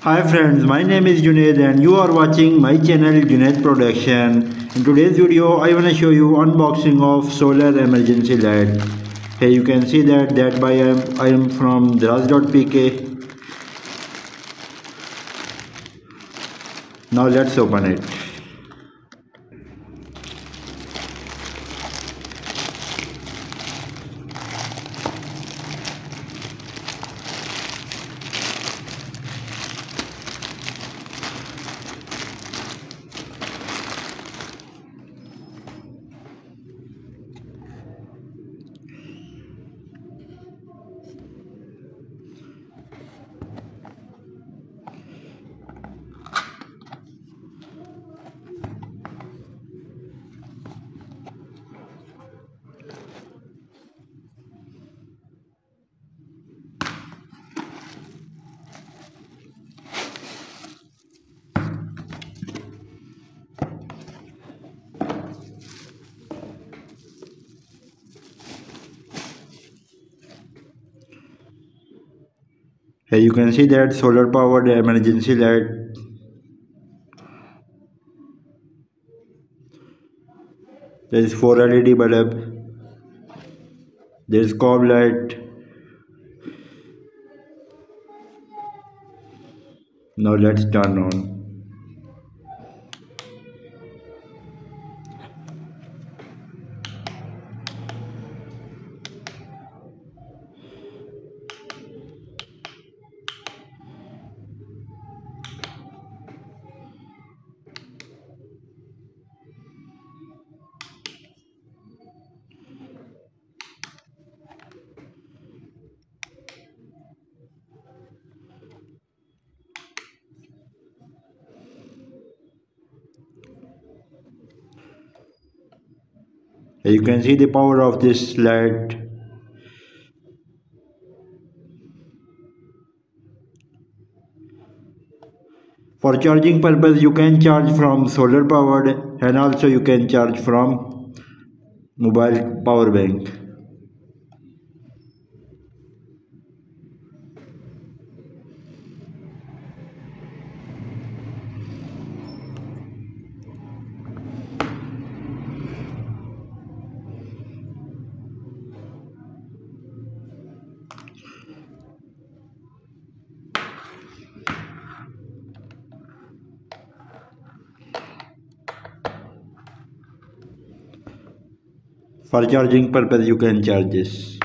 Hi friends, my name is Junaid and you are watching my channel Junaid Production. In today's video, I want to show you unboxing of solar emergency light. Here you can see that I am from daraz.pk. Now let's open it. Here you can see that solar powered emergency light. There is 4 LED bulb. There is cob light. Now let's turn on. Here you can see the power of this light. For charging purpose, you can charge from solar powered and also you can charge from mobile power bank. For charging purpose, you can charge this.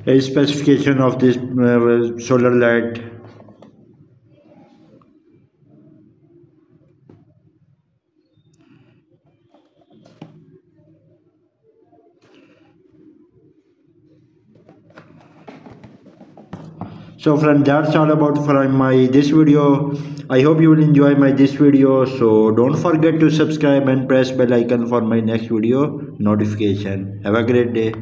A specification of this solar light. So friends, that's all about from this video. I hope you will enjoy this video. So don't forget to subscribe and press bell icon for my next video notification. Have a great day.